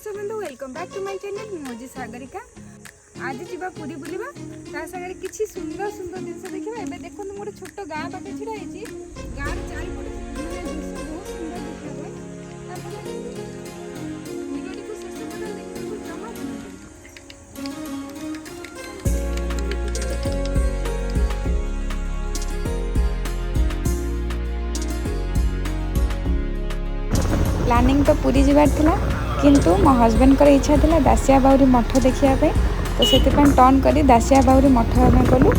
दर्शक बंधु welcome back to my channel मोजी सागरिका। आज जीवा पूरी बुलिबा ता सागर किछि सुंदर सुंदर जिनस देखिबा। एबे देखो मोर छोट गाँ पाखे छिड़ा हेछि। गाँ रे चारि पटे माने दृश्य बहुत सुंदर देखिबा। तापर वीडियो को शेष पटे देखिबा जमा प्लानिंग तो पूरी जीवार थिला, किंतु मो हजबैंड कर इच्छा थिला दासिया बाउरी मठ देखिया पे। तो से टर्न करी दासिया बाउरी मठ आम गलु।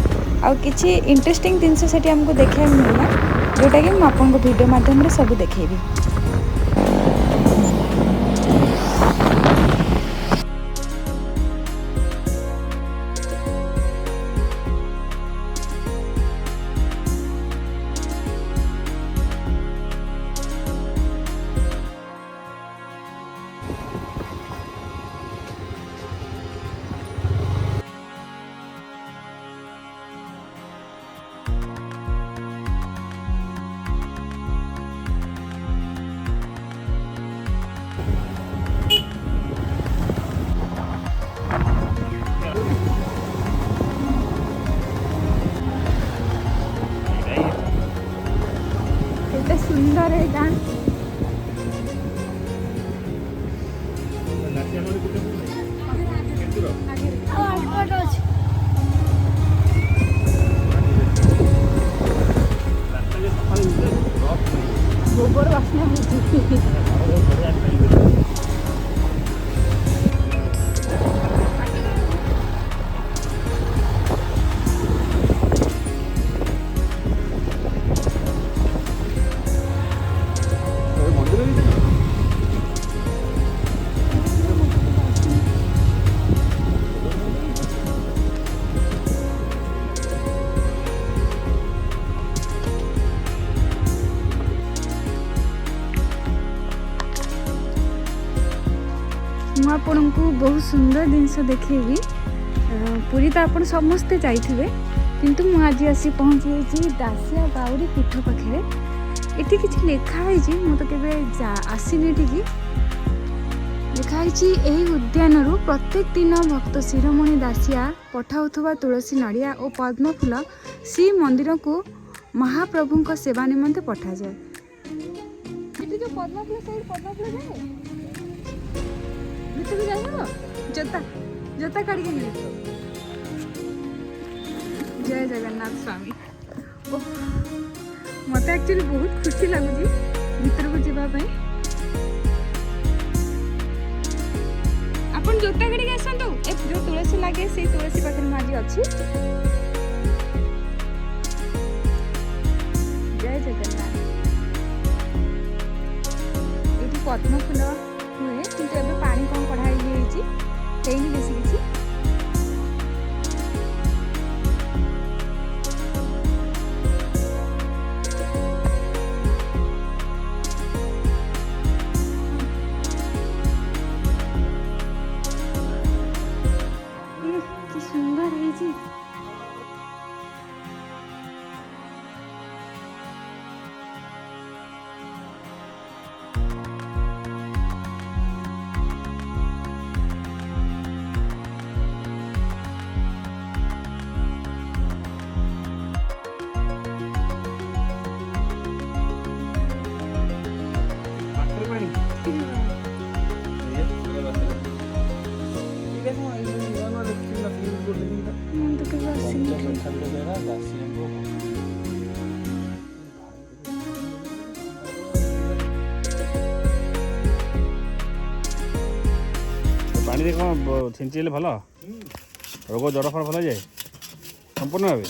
आउ किछि इंटरेस्टिंग जिनस सेठी हमको देखिया मिलला, जोटा कि मु आपन को वीडियो माध्यम रे सब देखेबी। सुंदर है गाँ। गोबर वासना आपन को बहुत सुंदर जिनस देखेबी। पूरी तो आपन समस्ते जाइथिबे, किंतु मु आज आसी पहुंची छी दासिया बाउरी पीठ पाखे। एठी किछि लेखा है जी, मु तो केबे आसीनी एठी। लेखा है जी एही उद्यान रु प्रत्येक दिन भक्त शिरोमणि दासिया पठाउथुबा तुलसी नड़िया और पद्म फूल श्री मंदिर को महाप्रभु को सेवा निमंते पठा जाए। एठी जो पद्म फूल से पद्म फूल जाए भीतर जाइए जोता जोता काढ़ के लिए। जय जगन्नाथ स्वामी। मत एक्चुअली बहुत खुशी लगुच भीतर को जावाई। अपन जोता काढ़ के आसतु। जो तुलसी लगे से तुलसी पाखे आज अच्छी। जय जगन्नाथ। ये पद्म फूल हुए, किंतु एबे पानी कम कढ़ाई होईची हेनी बेसी किछि। कि सुंदर हेची। पानी कौन छिंचिले भल रोग जड़ फल भल जाए संपूर्ण भाव।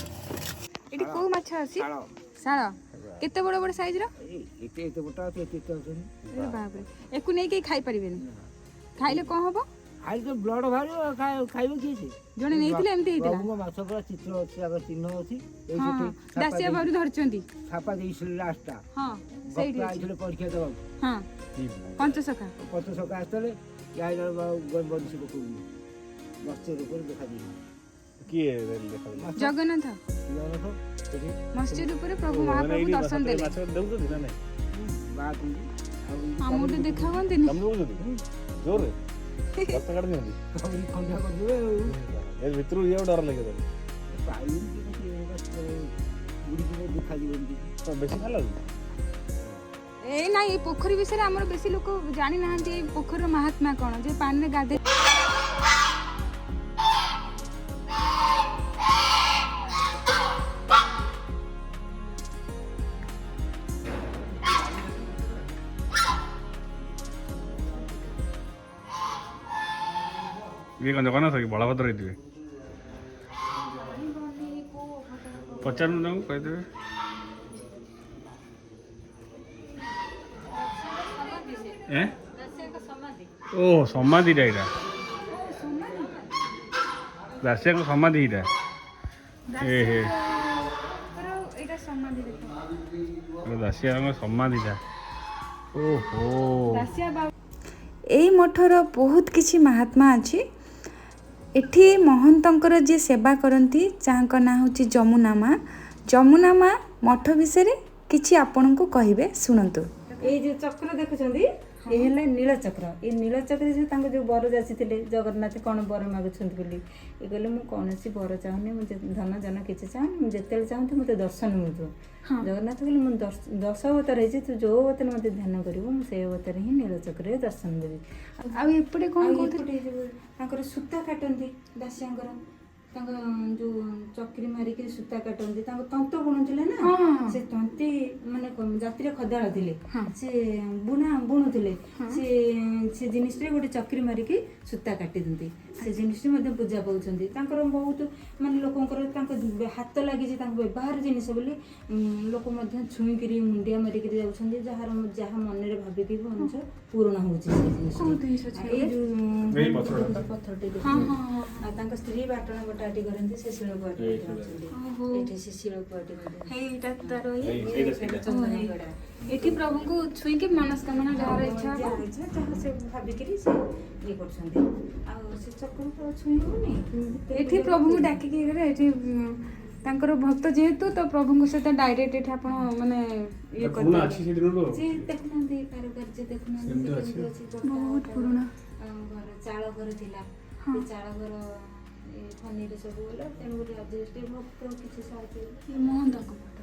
एटी को माछ आसी साळ केते बड़ बड़ साइज रो एते एते बोटा एते एते होछन। अरे बाप रे, एकु नै के खाइ परिबेनी। खाइले कोन हबो? खाइ तो ब्लड भारी खाइबो की छै। जणे नैथिले एमती हेतिला। बाबू माछ पर चित्र अछि, अगर चिन्ह अछि एई हां सेठी दासिया बाबू धरचंती छापा देई सिल लास्टटा। हां सेठी आइले परीक्षा दबा। हां पंचसखा आस्तले याइर बाबू बंसी को मस्त ऊपर देखा दी किए देखा जगन्नाथ जगन्नाथ मस्जिद ऊपर प्रभु महाप्रभु दर्शन देले। माछ देउ तो ना नहीं बात हमोटे देखा हंती नि जोर ରକ୍ତ କାଢି ଦିଅନ୍ତି ଖଣ୍ଡିଆ କରିଦେବେ ଆଉ ଏ ଭିତରୁ ଇଏ ଡର ଲାଗେ ତାହେଲେ ପାଇନି ବୁଡ଼ିଯିବ ଦେଖାଯିବନି ବେଶୀ ଭଲ ଲାଗୁଛି ଏଇ ନାଇଁ ଏଇ ପୋଖରୀ ବିଷୟରେ ଆମର ବେଶୀ ଲୋକ ଜାଣିନାହାନ୍ତି ଏଇ ପୋଖରୀର ମାହାତ୍ମ୍ୟ କ'ଣ ଯେ ପାଣିରେ ଗାଧେ ଇଏ କ'ଣ ଜଗନ୍ନାଥ କି ବଳଭଦ୍ର ହେଇଥିବେ ପଚାରୁନୁ ତାଙ୍କୁ କହିଦେବେ ଓ ସମାଧିଟା ଏଇଟା ଦାସିଆଙ୍କ ସମାଧି ଏଇଟା ଏ ହେ ଏଇଟା ସମାଧି ଦେଖ ଦାସିଆଙ୍କ ସମାଧିଟା ଓହୋ ଏଇ ମଠର ବହୁତ କିଛି ମାହାତ୍ମ୍ୟ ଅଛି ଏଠି ମହନ୍ତଙ୍କର ଯିଏ ସେବା କରନ୍ତି ଯାହାଙ୍କ ନାଁ ହେଉଛି ଯମୁନା ମା ମଠ ବିଷୟରେ କିଛି ଆପଣଙ୍କୁ କହିବେ ଶୁଣନ୍ତୁ ଏଇ ଯୋଉ ଚକ୍ର ଦେଖୁଛନ୍ତି ଏ ହେଲା ନୀଳଚକ୍ର ଏ ନୀଳଚକ୍ର ଯୋଉ ତାଙ୍କ ଯୋଉ ବର ଯାଚିଥିଲେ ଜଗନ୍ନାଥ କ'ଣ ବର ମାଗୁଛନ୍ତି ବୋଲି ଏ କହିଲେ ମୁଁ କୌଣସି ବର ଚାହୁଁନି ମୁଁ ଧନ ଜନ କିଛି ଚାହୁଁନି ମୁଁ ଯେତେବେଳେ ଚାହୁଁଥିଲି ମୋତେ ଦର୍ଶନ ମିଳୁଥିବ ଜଗନ୍ନାଥ କହିଲେ ମୁଁ 10 ଅବତାର ହେଇଛି ତୁ ଯୋଉ ଅବତାର ମୋତେ ଧ୍ୟାନ କରିବୁ ମୁଁ ସେଇ ଅବତାର ହିଁ ନୀଳଚକ୍ରରେ ଦର୍ଶନ ଦେବି ଆଉ ଏପଟେ କ'ଣ ଏପଟେ ତାଙ୍କର ସୂତା କାଟନ୍ତି ଦାସିଆଙ୍କର ତାଙ୍କ ଯୋଉ ଚକ୍ରି ମାରିକି ସୂତା କାଟନ୍ତି ତାଙ୍କ ତନ୍ତ ବୁଣୁଥିଲେ ନା ସେ ତନ୍ତି ମାନେ ଜାତିରେ ଖଦାଳ ଥିଲେ ସେ ବୁଣୁଥିଲେ ସେ ଜିନିଷରେ ଗୋଟେ ଚକ୍ରି ମାରିକି ସୂତା କାଟି ଦିଅନ୍ତି ସେ ଜିନିଷଟି ମଧ୍ୟ ପୂଜା ପାଉଛନ୍ତି ତାଙ୍କର ବହୁତ ମାନେ ଲୋକଙ୍କର ତାଙ୍କ ହାତ ଲାଗିଛି ତାଙ୍କ ବ୍ୟବହାର ଜିନିଷ ବୋଲି ଲୋକ ମଧ୍ୟ ଛୁଇଁକିରି ମୁଣ୍ଡିଆ ମାରିକିରି ଯାଉଛନ୍ତି ଯାହା ମନରେ ଭାବିକି ମଣିଷ ପୂରଣ ହଉଛି ସେ ଜିନିଷ ଏଇ ଯୋଉ ପଥରଟି ଆଉ ତାଙ୍କ ସ୍ତ୍ରୀ ବାଟଣା ବଟାଟି କରନ୍ତି ସେ ଶିଳପୁଆଟି ଏଠି ସେ ଶିଳପୁଆଟି ଏଠି ପ୍ରଭୁଙ୍କୁ ଛୁଇଁକି ମନସ୍କାମନା ଯାହାର ଇଚ୍ଛା ଯାହା ସେ ଭାବିକିରି ସେ ଇଏ କରୁଛନ୍ତି ଆଉ ସେ ଚକ୍ର ତ ଛୁଇଁ ହଉନି ଏଠି ପ୍ରଭୁଙ୍କୁ ଡାକିକି ଏଠି ତାଙ୍କର ଭକ୍ତ ଯେହେତୁ ତ ପ୍ରଭୁଙ୍କ ସହିତ ଡାଇରେକ୍ଟ ଏଠି ଆପଣ ମାନେ ଇଏ କରିପାରିବେ ସେ ଦେଖୁନାହାନ୍ତି କାରୁକାର୍ଯ୍ୟ ଦେଖୁନାହାନ୍ତି ବହୁତ ପୁରୁଣା ଘର ଚାଳ ଘର ଥିଲା ସେ ଚାଳ ଘର ଫନିରେ ସବୁ ଗଲା ତେଣୁକରି ଆଜି ଭକ୍ତ କିଛି ସାହାଯ୍ୟ ମହନ୍ତଙ୍କ ଫଟୋ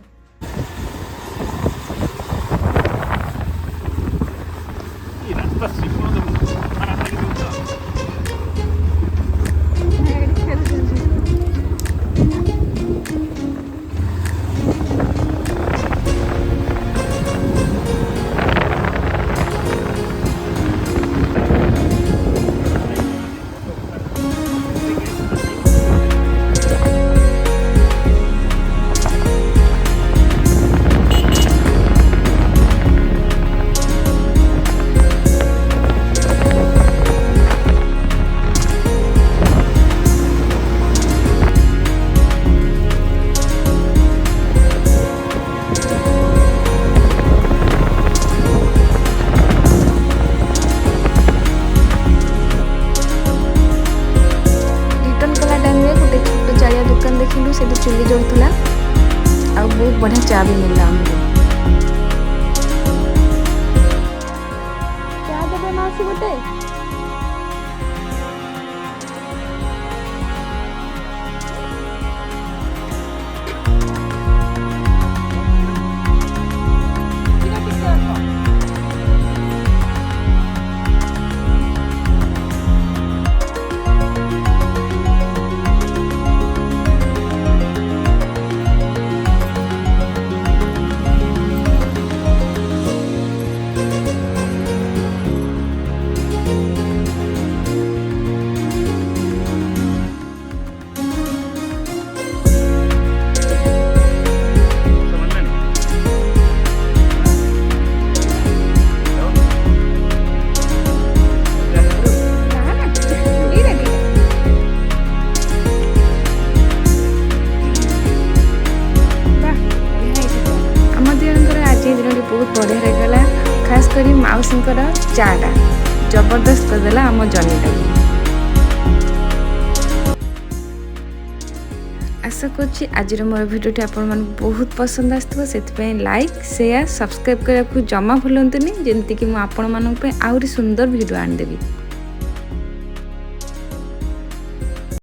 ରାସ୍ତା ଶ୍ରୀପୁର ଦେଖିଲୁ ସେଠି ଚୁଲି ଜଳୁଥିଲା ଆଉ ବହୁତ ବଢ଼ିଆ ଚା ବି ମିଳିଲା ଆମକୁ ଚା ଦେବେ ମାଉସୀ ଗୋଟେ बहुत बढ़िया रहीगला खास करी मौसींकर चाटा जबरदस्त करदेला आम जर्नीटा आशा करुँच आज मोर भिडियोटी आपण बहुत पसंद आसो से लाइक शेयर सब्सक्राइब करने को जमा भूलुनी जमीक आहरी सुंदर भिडियो आनीदेवी।